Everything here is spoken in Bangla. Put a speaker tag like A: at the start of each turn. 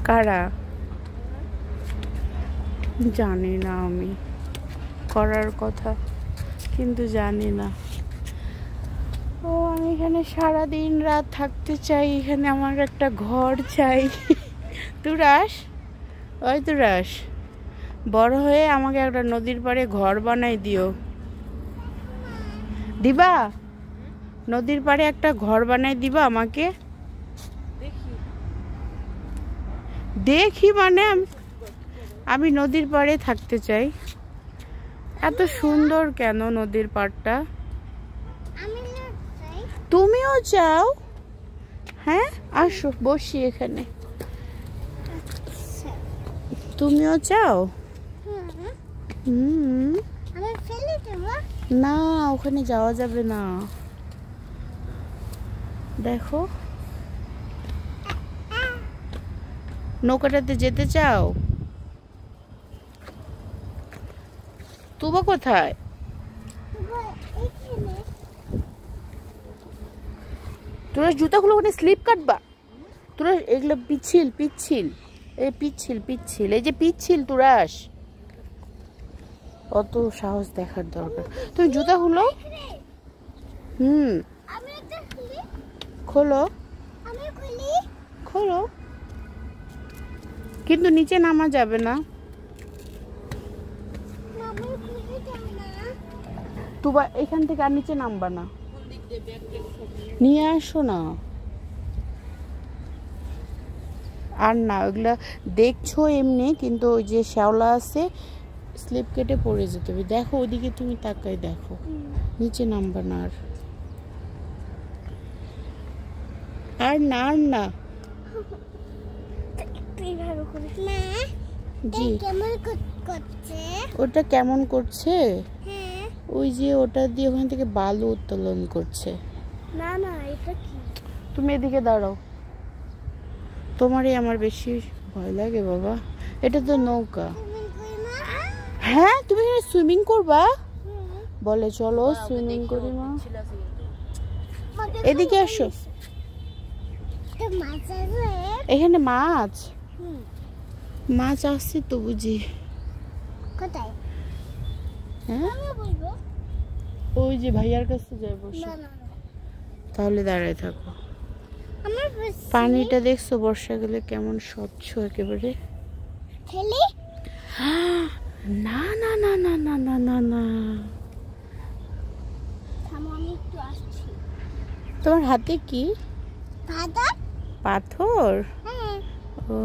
A: কারা জানি না, আমি করার কথা কিন্তু জানি না। ও আমি এখানে সারাদিন রাত থাকতে চাই, এখানে আমার একটা ঘর চাই। তুরাস, ওই তুরাস, বড় হয়ে আমাকে একটা নদীর পাড়ে ঘর বানাই দিও। দিবা? নদীর পাড়ে একটা ঘর বানাই দিবা আমাকে? দেখি মানে আমি নদীর পাড়ে থাকতে চাই। এত সুন্দর কেন নদীর পাড়টা? তুমিও চাও? হ্যাঁ, আসো বসি এখানে। তুমিও চাও? না, ওখানে যাওয়া যাবে না। দেখো, নৌকাটাতে যেতে চাও? তুবা কোথায়? তোরা জুতাগুলো ওখানে স্লিপ কাটবা? তোরা এগুলো পিচ্ছিল পিচ্ছিল, এই পিচ্ছিল পিচ্ছিল, এই যে পিচ্ছিল তুরাস, অত সাহস দেখার দরকার? তুমি জুতা খুলো। খোলো খোলো, কিন্তু নিচে নামা যাবে না। তুবা এখান থেকে আর নিচে নামবা না, নিয়ে আসো না। আর না, ওইগুলা দেখছো এমনি, কিন্তু ওই যে শ্যাওলা আছে, স্লিপ কেটে পড়ে যেতে হবে। দেখো ওইদিকে, তুমি তাকাই দেখো, নিচে নামবা না। আর না, আর না। জি, ওটা কেমন করছে? ওই যে ওটা দিয়ে ওখান থেকে বালু উত্তোলন করছে। না না, এটা কি? তুমি এদিকে দাঁড়াও, তোমারই আমার বেশি ভয় লাগে বাবা। এটা তো নৌকা। হ্যাঁ, তুমি সুইমিং করবা? বলে চলো সুইমিং করি মা। এদিকে আসো, এখানে মাছ মাছ আসছে তো বুঝি। হ্যাঁ, ওই যে ভাইয়ার কাছে যাই বসে। তাহলে দাঁড়ায় থাকো। পানিটা দেখছো বর্ষাকালে কেমন স্বচ্ছ একেবারে? না না না না না না না না, তোমার হাতে কি? পাথর? ও